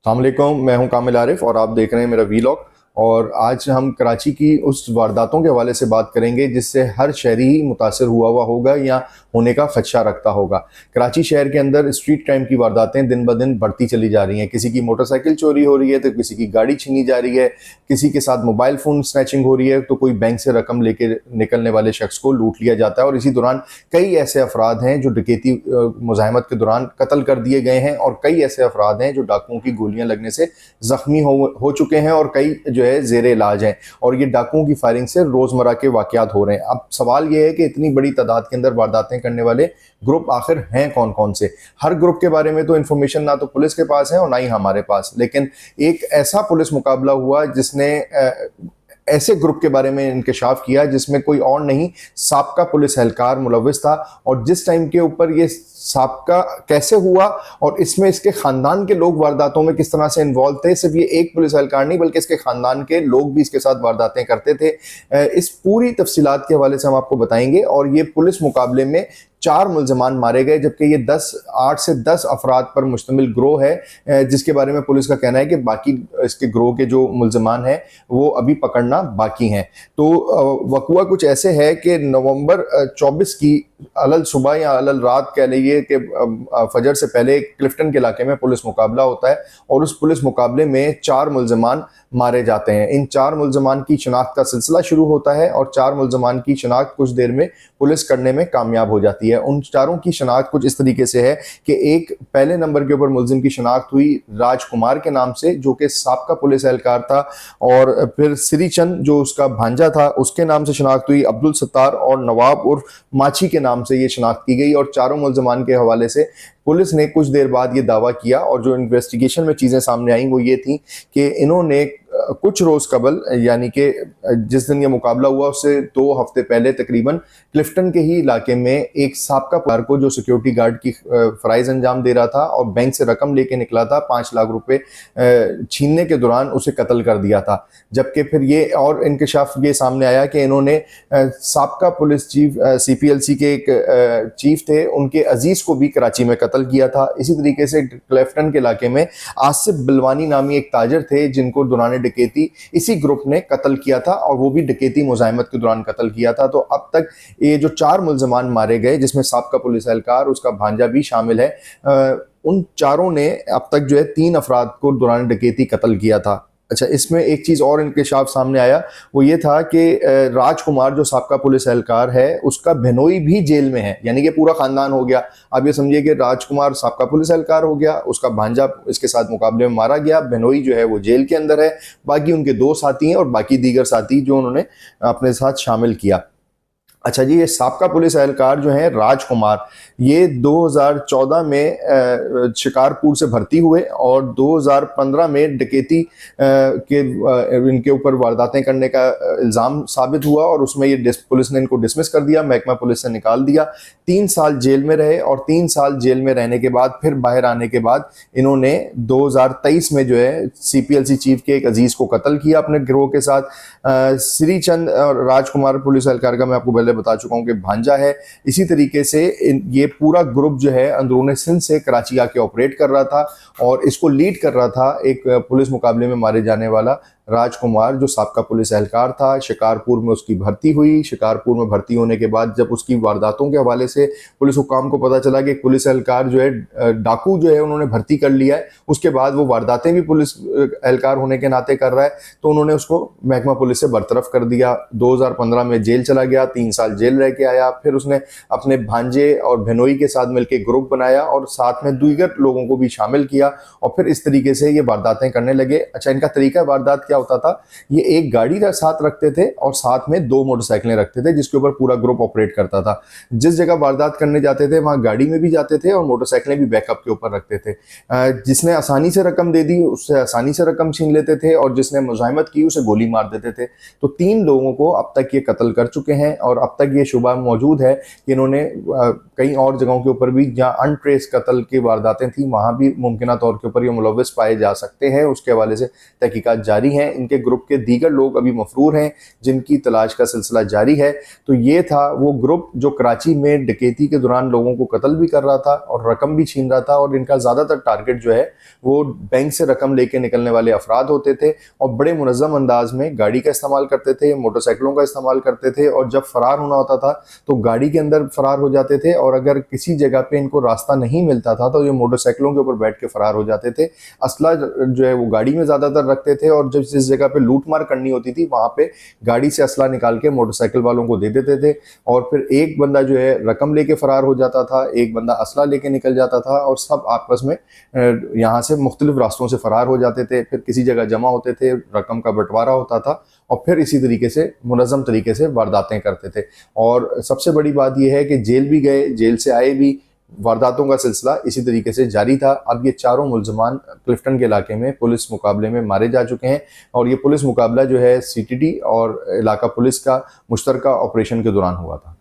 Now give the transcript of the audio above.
अस्सलाम वालेकुम, मैं हूं कामिल आरिफ और आप देख रहे हैं मेरा वीलॉग। और आज हम कराची की उस वारदातों के हवाले से बात करेंगे जिससे हर शहरी ही मुतासर हुआ होगा या होने का खदशा रखता होगा। कराची शहर के अंदर स्ट्रीट क्राइम की वारदातें दिन ब दिन बढ़ती चली जा रही हैं। किसी की मोटरसाइकिल चोरी हो रही है तो किसी की गाड़ी छीनी जा रही है, किसी के साथ मोबाइल फ़ोन स्नैचिंग हो रही है तो कोई बैंक से रकम लेके निकलने वाले शख्स को लूट लिया जाता है। और इसी दौरान कई ऐसे अफराद हैं जो डकैती मुज़ाहमत के दौरान कत्ल कर दिए गए हैं, और कई ऐसे अफराद हैं जो डाकुओं की गोलियां लगने से ज़ख्मी हो चुके हैं और कई जो है ज़ेर इलाज हैं। और ये डाकुओं की फायरिंग से रोज़मर्रा के वाक़यात हो रहे हैं। अब सवाल ये है कि इतनी बड़ी तादाद के अंदर वारदातें करने वाले ग्रुप आखिर हैं कौन कौन से। हर ग्रुप के बारे में तो इन्फॉर्मेशन ना तो पुलिस के पास है और ना ही हमारे पास, लेकिन एक ऐसा पुलिस मुकाबला हुआ जिसने ऐसे ग्रुप के बारे में इंकशाफ किया जिसमें कोई और नहीं, साबका पुलिस एहलकार मुलव्विस था। और जिस टाइम के ऊपर ये साबका कैसे हुआ और इसमें इसके खानदान के लोग वारदातों में किस तरह से इन्वॉल्व थे, सिर्फ ये एक पुलिस एहलकार नहीं बल्कि इसके खानदान के लोग भी इसके साथ वारदातें करते थे, इस पूरी तफसीलात के हवाले से हम आपको बताएंगे। और ये पुलिस मुकाबले में 4 मुल्ज़मान मारे गए, जबकि ये 8 से 10 अफराद पर मुश्तमिल ग्रोह है, जिसके बारे में पुलिस का कहना है कि बाकी इसके ग्रोह के जो मुल्ज़मान हैं वो अभी पकड़ना बाकी हैं। तो वक़ुआ कुछ ऐसे है कि नवंबर 24 की अलल सुबह या अलल रात कह लीजिए कि फजर से पहले क्लिफ्टन के इलाके में पुलिस मुकाबला होता है, और उस पुलिस मुकाबले में 4 मुल्ज़मान मारे जाते हैं। इन 4 मुल्ज़मान की शनाख्त का सिलसिला शुरू होता है और 4 मुल्ज़मान की शनाख्त कुछ देर में पुलिस करने में कामयाब हो जाती है। उन चारों की शनाख्त कुछ इस तरीके से है कि एक पहले नंबर के ऊपर मुल्ज़िम की शनाख्त हुई राजकुमार के नाम से, जो कि साबका पुलिस एहलकार था। और फिर श्री चंद जो उसका भांजा था उसके नाम से शनाख्त हुई, अब्दुल सत्तार और नवाब उर्फ माची के नाम से ये शनाख्त की गई। और चारों मुल्ज़मान के हवाले से पुलिस ने कुछ देर बाद ये दावा किया, और जो इन्वेस्टिगेशन में चीज़ें सामने आई वो ये थी कि इन्होंने कुछ रोज़ कबल, यानी कि जिस दिन ये मुकाबला हुआ उससे 2 हफ्ते पहले तकरीबन क्लिफ्टन के ही इलाके में एक साबका प्लेयर को जो सिक्योरिटी गार्ड की फ़राइज़ अंजाम दे रहा था और बैंक से रकम लेके निकला था 5 लाख रुपए छीनने के दौरान उसे कत्ल कर दिया था। जबकि फिर ये और इंकशाफ ये सामने आया कि इन्होंने साबका पुलिस चीफ CPLC के एक चीफ थे, उनके अजीज़ को भी कराची में कत्ल किया था। इसी तरीके से क्लिफ्टन के इलाके में आसिफ बिलवानी नामी एक ताजर थे जिनको दौरान डकैती इसी ग्रुप ने कत्ल किया था, और वो भी डकैती मुज़ाहमत के दौरान कत्ल किया था। तो अब तक ये जो 4 मुल्ज़मान मारे गए जिसमें साबका पुलिस एहलकार उसका भांजा भी शामिल है, उन चारों ने अब तक जो है 3 अफराद को दौरान डकैती कत्ल किया था। अच्छा, इसमें एक चीज़ और इंकशाफ सामने आया, वो ये था कि राजकुमार जो साबका पुलिस एहलकार है उसका बहनोई भी जेल में है, यानी कि पूरा ख़ानदान हो गया। आप ये समझिए कि राजकुमार साबका पुलिस एहलकार हो गया, उसका भांजा इसके साथ मुकाबले में मारा गया, बहनोई जो है वो जेल के अंदर है, बाकी उनके 2 साथी हैं और बाकी दीगर साथी जो उन्होंने अपने साथ शामिल किया। अच्छा जी, ये साबका पुलिस एहलकार जो है राजकुमार, ये 2014 में शिकारपुर से भर्ती हुए और 2015 में डकैती के इनके ऊपर वारदातें करने का इल्ज़ाम साबित हुआ, और उसमें ये पुलिस ने इनको डिसमिस कर दिया, महकमा पुलिस से निकाल दिया। 3 साल जेल में रहे, और 3 साल जेल में रहने के बाद फिर बाहर आने के बाद इन्होंने 2023 में जो है CPLC चीफ के एक अजीज़ को कत्ल किया अपने गिरोह के साथ। श्री चंद और राजकुमार पुलिस एहलकार का मैं आपको पहले बता चुका हूं कि भांजा है। इसी तरीके से ये पूरा ग्रुप जो है अंदरूनी सिंध से कराची आके ऑपरेट कर रहा था, और इसको लीड कर रहा था एक पुलिस मुकाबले में मारे जाने वाला राजकुमार जो साबका पुलिस एहलकार था। शिकारपुर में उसकी भर्ती हुई। शिकारपुर में भर्ती होने के बाद जब उसकी वारदातों के हवाले से पुलिस हुकाम को पता चला कि पुलिस एहलकार जो है डाकू जो है उन्होंने भर्ती कर लिया है, उसके बाद वो वारदातें भी पुलिस एहलकार होने के नाते कर रहा है, तो उन्होंने उसको महकमा पुलिस से बरतरफ कर दिया। 2015 में जेल चला गया, 3 साल जेल रह के आया। फिर उसने अपने भांजे और बहनोई के साथ मिलकर ग्रुप बनाया और साथ में दीगर लोगों को भी शामिल किया, और फिर इस तरीके से ये वारदातें करने लगे। अच्छा, इनका तरीका वारदात क्या होता था, ये एक गाड़ी साथ रखते थे और साथ में 2 मोटरसाइकिलें रखते थे जिसके ऊपर पूरा ग्रुप ऑपरेट करता था। जिस जगह वारदात करने जाते थे वहां गाड़ी में भी जाते थे और मोटरसाइकिलें भी बैकअप के ऊपर रखते थे। जिसने आसानी से रकम दे दी उससे आसानी से रकम छीन लेते थे, और जिसने मुज़ाहमत की उसे गोली मार देते थे। तो 3 लोगों को अब तक ये कत्ल कर चुके हैं, और अब तक ये शुबा मौजूद है कि इन्होंने कई और जगहों के ऊपर भी जहां अनट्रेस कत्ल की वारदातें थी वहां भी मुमकिना तौर के ऊपर ये मुलव्विस पाए जा सकते हैं। उसके हवाले से तहकीकात जारी हैं। हैं, इनके ग्रुप के दीगर लोग अभी मफरूर हैं, जिनकी तलाश का सिलसिला जारी है। तो ये था वो ग्रुप जो कराची में डकैती के दौरान लोगों को कत्ल भी कर रहा था और रकम भी छीन रहा था, और इनका ज़्यादातर टारगेट जो है वो बैंक से रकम लेके निकलने वाले अफराद होते थे, और बड़े मुनज़्ज़म अंदाज में गाड़ी का इस्तेमाल करते थे, मोटरसाइकिलों का इस्तेमाल करते थे, और जब फरार होना होता था तो गाड़ी के अंदर फरार हो जाते थे, और अगर किसी जगह पे इनको रास्ता नहीं मिलता था तो ये मोटरसाइकिलों के ऊपर बैठ के फरार हो जाते थे। असला जो है वो गाड़ी में ज़्यादातर रखते थे, और जब जिस जगह पे लूट मार करनी होती थी वहाँ पे गाड़ी से असला निकाल के मोटरसाइकिल वालों को दे देते थे, और फिर एक बंदा जो है रकम लेके फरार हो जाता था, एक बंदा असला लेके निकल जाता था, और सब आपस में यहाँ से मुख्तलिफ रास्तों से फरार हो जाते थे, फिर किसी जगह जमा होते थे, रकम का बंटवारा होता था, और फिर इसी तरीके से मुनज़्ज़म तरीके से वारदातें करते थे। और सबसे बड़ी बात यह है कि जेल भी गए, जेल से आए भी, वारदातों का सिलसिला इसी तरीके से जारी था। अब ये चारों मुल्ज़मान क्लिफ्टन के इलाके में पुलिस मुकाबले में मारे जा चुके हैं, और ये पुलिस मुकाबला जो है CTD और इलाका पुलिस का मुश्तरका ऑपरेशन के दौरान हुआ था।